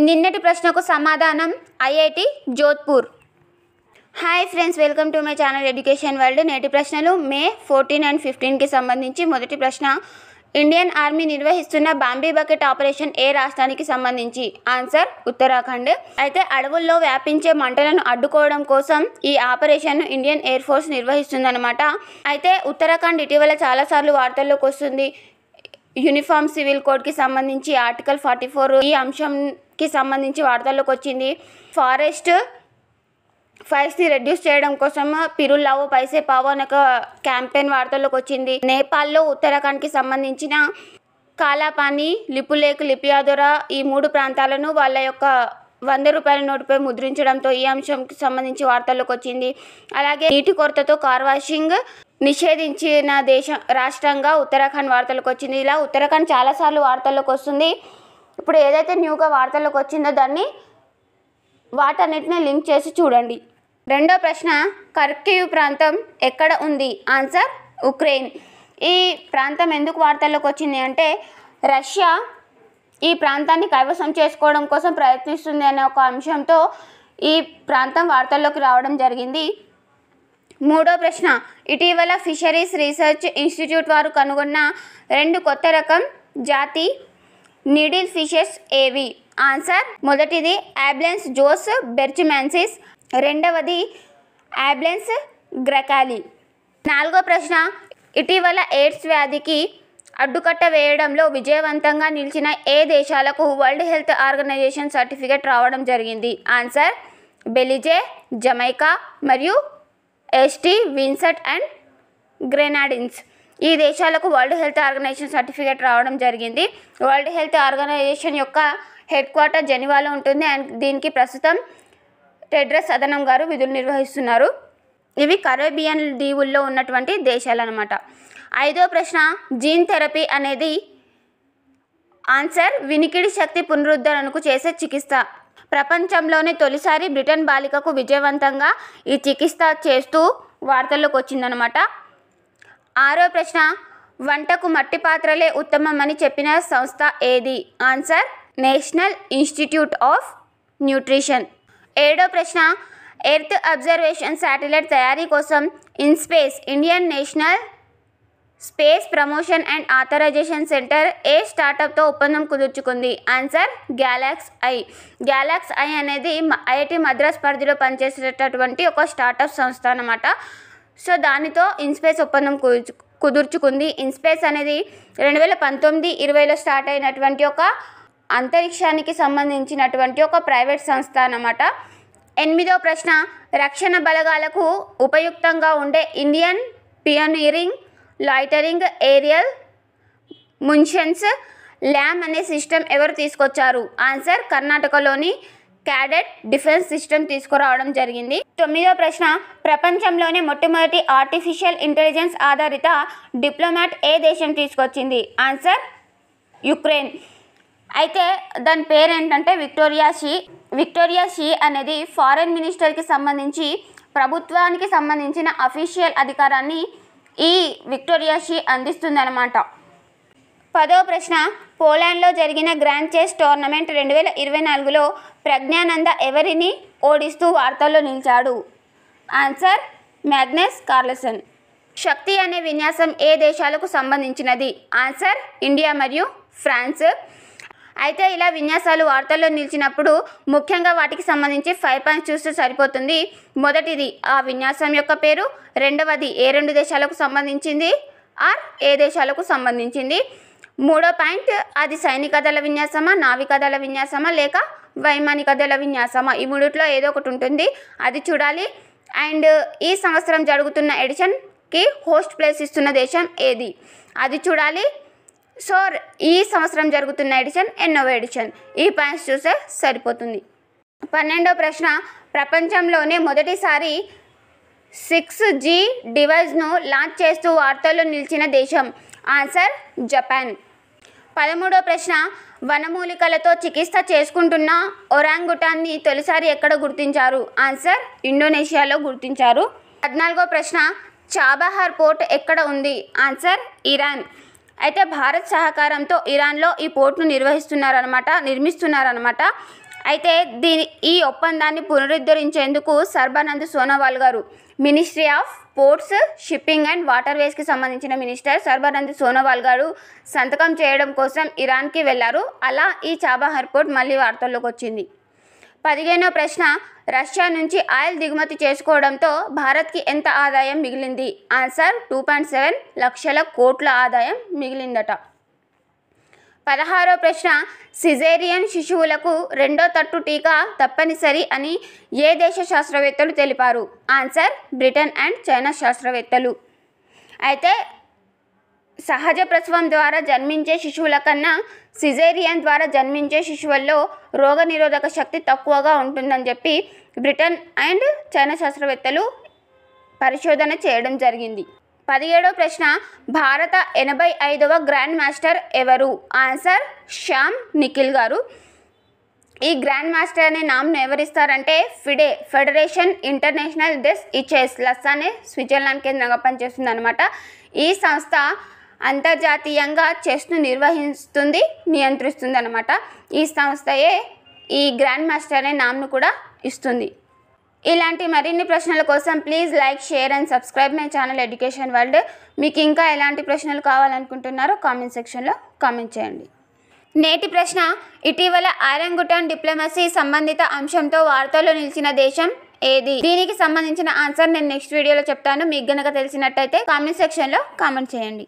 నిన్నటి ప్రశ్నకు సమాధానం IIT Jodhpur. Hi friends, welcome to my channel education world. నేటి ప్రశ్నలు మే 14 అండ్ 15కి సంబంధించి. మొదటి ప్రశ్న, ఇండియన్ ఆర్మీ నిర్వహిస్తున్న బాంబీ బకెట్ ఆపరేషన్ ఏ రాష్ట్రానికి సంబంధించి? ఆన్సర్ ఉత్తరాఖండ్. అయితే అడవుల్లో వ్యాపించే మంటలను అడ్డుకోవడం కోసం ఈ ఆపరేషన్ను ఇండియన్ ఎయిర్ ఫోర్స్ నిర్వహిస్తుందన్నమాట. అయితే ఉత్తరాఖండ్ ఇటీవల చాలాసార్లు వార్తల్లోకి వస్తుంది. యూనిఫామ్ సివిల్ కోడ్కి సంబంధించి ఆర్టికల్ 44 ఈ అంశంకి సంబంధించి వార్తల్లోకి వచ్చింది. ఫారెస్ట్ ఫైర్స్ని రెడ్యూస్ చేయడం కోసం పిరుల్ లావో పైసే పావో అనే ఒక క్యాంపెయిన్ వార్తల్లోకి వచ్చింది. నేపాల్లో ఉత్తరాఖండ్కి సంబంధించిన కాలాపాని, లిపులేక్, లిపియాదొరా ఈ 3 ప్రాంతాలను వాళ్ళ యొక్క 100 రూపాయల నోటుపై ముద్రించడంతో ఈ అంశంకి సంబంధించి వార్తల్లోకి వచ్చింది. అలాగే నీటి కొరతతో కార్ వాషింగ్ నిషేధించిన రాష్ట్రంగా ఉత్తరాఖండ్ వార్తలకు వచ్చింది. ఇలా ఉత్తరాఖండ్ చాలాసార్లు వార్తల్లోకి వస్తుంది. ఇప్పుడు ఏదైతే న్యూగా వార్తల్లోకి వచ్చిందో దాన్ని వాటన్నిటిని లింక్ చేసి చూడండి. రెండో ప్రశ్న, కర్కివ్ ప్రాంతం ఎక్కడ ఉంది? Answer Ukraine. ఈ ప్రాంతం ఎందుకు వార్తల్లోకి వచ్చింది అంటే రష్యా ఈ ప్రాంతాన్ని కైవసం చేసుకోవడం కోసం ప్రయత్నిస్తుంది అనే ఒక అంశంతో ఈ ప్రాంతం వార్తల్లోకి రావడం జరిగింది. మూడో ప్రశ్న, ఇటీవల ఫిషరీస్ రీసెర్చ్ ఇన్స్టిట్యూట్ వారు కనుగొన్న 2 కొత్త రకం జాతి నీడిల్ ఫిషెస్ ఏవి? ఆన్సర్ మొదటిది యాబ్లెన్స్ జోస్ బెర్చిమెన్సిస్, రెండవది యాబ్లెన్స్ గ్రకాలి. నాలుగో ప్రశ్న, ఇటీవల ఎయిడ్స్ వ్యాధికి అడ్డుకట్ట వేయడంలో విజయవంతంగా నిలిచిన ఏ దేశాలకు వరల్డ్ హెల్త్ ఆర్గనైజేషన్ సర్టిఫికేట్ రావడం జరిగింది? ఆన్సర్ బెలిజే, జమైకా మరియు ఎస్టీ విన్సెంట్ అండ్ గ్రెనాడిన్స్. ఈ దేశాలకు వరల్డ్ హెల్త్ ఆర్గనైజేషన్ సర్టిఫికేట్ రావడం జరిగింది. వరల్డ్ హెల్త్ ఆర్గనైజేషన్ యొక్క హెడ్ క్వార్టర్ జెనీవాలో ఉంటుంది అండ్ దీనికి ప్రస్తుతం టెడ్రస్ అదనం గారు విధులు నిర్వహిస్తున్నారు. ఇవి కరేబియన్ దీవుల్లో ఉన్నటువంటి దేశాలు అన్నమాట. ఐదో ప్రశ్న, జీన్ థెరపీ అనేది ఆన్సర్ వినికిడి శక్తి పునరుద్ధరణకు చేసే చికిత్స. ప్రపంచంలోనే తొలిసారి బ్రిటన్ బాలికకు విజయవంతంగా ఈ చికిత్స చేస్తూ వార్తల్లోకి వచ్చిందనమాట. ఆరో ప్రశ్న, వంటకు మట్టి పాత్రలే ఉత్తమమని చెప్పిన సంస్థ ఏది? Answer National Institute of Nutrition. ఏడో ప్రశ్న, ఎర్త్ అబ్జర్వేషన్ శాటిలైట్ తయారీ కోసం InSpace Indian National Space Promotion and Authorisation Centre ఏ స్టార్టప్తో ఒప్పందం కుదుర్చుకుంది? Answer GalaxEye. GalaxEye అనేది ఐఐటి మద్రాస్ పరిధిలో పనిచేసేటటువంటి ఒక స్టార్టప్ సంస్థ అన్నమాట. సో దానితో ఇన్స్పేస్ ఒప్పందం కుదుర్చుకుంది. ఇన్స్పేస్ అనేది 2019-20లో స్టార్ట్ అయినటువంటి ఒక అంతరిక్షానికి సంబంధించినటువంటి ఒక ప్రైవేట్ సంస్థ అన్నమాట. ఎనిమిదో ప్రశ్న, రక్షణ బలగాలకు ఉపయుక్తంగా ఉండే ఇండియన్ పియోనీరింగ్ లాయిటరింగ్ ఏరియల్ మున్షన్స్ ల్యామ్ అనే సిస్టమ్ ఎవరు తీసుకొచ్చారు? ఆన్సర్ కర్ణాటకలోని క్యాడెట్ డిఫెన్స్ సిస్టమ్ తీసుకురావడం జరిగింది. తొమ్మిదో ప్రశ్న, ప్రపంచంలోనే మొట్టమొదటి ఆర్టిఫిషియల్ ఇంటెలిజెన్స్ ఆధారిత డిప్లొమాట్ ఏ దేశం తీసుకొచ్చింది? Answer Ukraine. అయితే దాని పేరు ఏంటంటే విక్టోరియా షీ అనేది ఫారెన్ మినిస్టర్కి సంబంధించి ప్రభుత్వానికి సంబంధించిన అఫీషియల్ అధికారాన్ని ఈ విక్టోరియా షీ అందిస్తుందన్నమాట. పదో ప్రశ్న, పోలాండ్లో జరిగిన గ్రాండ్ చెస్ టోర్నమెంట్ 2024లో ప్రజ్ఞానంద ఎవరిని ఓడిస్తూ వార్తల్లో నిలిచాడు? Answer Magnus Carlsen. శక్తి అనే విన్యాసం ఏ దేశాలకు సంబంధించినది? ఆన్సర్ ఇండియా మరియు ఫ్రాన్స్. అయితే ఇలా విన్యాసాలు వార్తల్లో నిలిచినప్పుడు ముఖ్యంగా వాటికి సంబంధించి 5 పాయింట్స్ చూస్తే సరిపోతుంది. మొదటిది ఆ విన్యాసం యొక్క పేరు, రెండవది ఏ 2 దేశాలకు సంబంధించింది ఆర్ ఏ దేశాలకు సంబంధించింది, మూడో పాయింట్ అది సైనిక దళ విన్యాసమా, నావికా దళ విన్యాసమా లేక వైమానిక దళ విన్యాసమా, ఈ మూడిట్లో ఏదో ఒకటి ఉంటుంది, అది చూడాలి. అండ్ ఈ సంవత్సరం జరుగుతున్న ఎడిషన్కి హోస్ట్ ప్లేస్ ఇస్తున్న దేశం ఏది, అది చూడాలి. సో ఈ సంవత్సరం జరుగుతున్న ఎడిషన్ ఎన్నోవ ఎడిషన్, ఈ పాయింట్స్ చూస్తే సరిపోతుంది. 12వ ప్రశ్న, ప్రపంచంలోనే మొదటిసారి 6G డివైస్ను లాంచ్ చేస్తూ వార్తల్లో నిలిచిన దేశం? Answer Japan. 13వ ప్రశ్న, వనమూలికలతో చికిత్స చేసుకుంటున్న ఒరాంగుటాన్ని తొలిసారి ఎక్కడ గుర్తించారు? ఆన్సర్ ఇండోనేషియాలో గుర్తించారు. 14వ ప్రశ్న, చాబహార్ పోర్ట్ ఎక్కడ ఉంది? Answer Iran. అయితే భారత్ సహకారంతో ఇరాన్లో ఈ పోర్టును నిర్మిస్తున్నారనమాట. అయితే ఈ ఒప్పందాన్ని పునరుద్ధరించేందుకు సర్బానంద్ సోనోవాల్ గారు Ministry of Ports, shipping and వాటర్వేస్కి సంబంధించిన మినిస్టర్ సర్బానంద్ సోనోవాల్ గారు సంతకం చేయడం కోసం ఇరాన్కి వెళ్లారు. అలా ఈ చాబహార్ పోర్ట్ మళ్ళీ వార్తల్లోకి వచ్చింది. 15వ ప్రశ్న, రష్యా నుంచి ఆయిల్ దిగుమతి చేసుకోవడంతో భారత్కి ఎంత ఆదాయం మిగిలింది? ఆన్సర్ 2.7 లక్షల కోట్ల ఆదాయం మిగిలిందట. 16వ ప్రశ్న, సిజేరియన్ శిశువులకు రెండో తట్టు టీకా తప్పనిసరి అని ఏ దేశ శాస్త్రవేత్తలు తెలిపారు? ఆన్సర్ బ్రిటన్ అండ్ చైనా శాస్త్రవేత్తలు. అయితే సహజ ప్రసవం ద్వారా జన్మించే శిశువుల కన్నా సిజేరియన్ ద్వారా జన్మించే శిశువుల్లో రోగనిరోధక శక్తి తక్కువగా ఉంటుందని చెప్పి బ్రిటన్ అండ్ చైనా శాస్త్రవేత్తలు పరిశోధన చేయడం జరిగింది. 17వ ప్రశ్న, భారత 85వ గ్రాండ్ మాస్టర్ ఎవరు? ఆన్సర్ శ్యామ్ నిఖిల్ గారు. ఈ గ్రాండ్ మాస్టర్ అనే నామ్ను ఎవరిస్తారంటే ఫిడే, ఫెడరేషన్ ఇంటర్నేషనల్ డెస్ ఇచెస్ లస్సానే స్విట్జర్లాండ్ కేంద్రంగా పనిచేస్తుంది అనమాట. ఈ సంస్థ అంతర్జాతీయంగా చెస్ను నిర్వహిస్తుంది, నియంత్రిస్తుంది అనమాట. ఈ సంస్థయే ఈ గ్రాండ్ మాస్టర్ అనే నామ్ను కూడా ఇస్తుంది. ఇలాంటి మరిన్ని ప్రశ్నల కోసం please like, share and subscribe my channel education world. మీకు ఇంకా ఎలాంటి ప్రశ్నలు కావాలనుకుంటున్నారో కామెంట్ సెక్షన్లో కామెంట్ చేయండి. నేటి ప్రశ్న, ఇటీవల ఆరంగుటాన్ డిప్లొమసీ సంబంధిత అంశంతో వార్తల్లో నిలిచిన దేశం ఏది? దీనికి సంబంధించిన ఆన్సర్ నేను నెక్స్ట్ వీడియోలో చెప్తాను. మీకు గనక తెలిసినట్టయితే కామెంట్ సెక్షన్లో కామెంట్ చేయండి.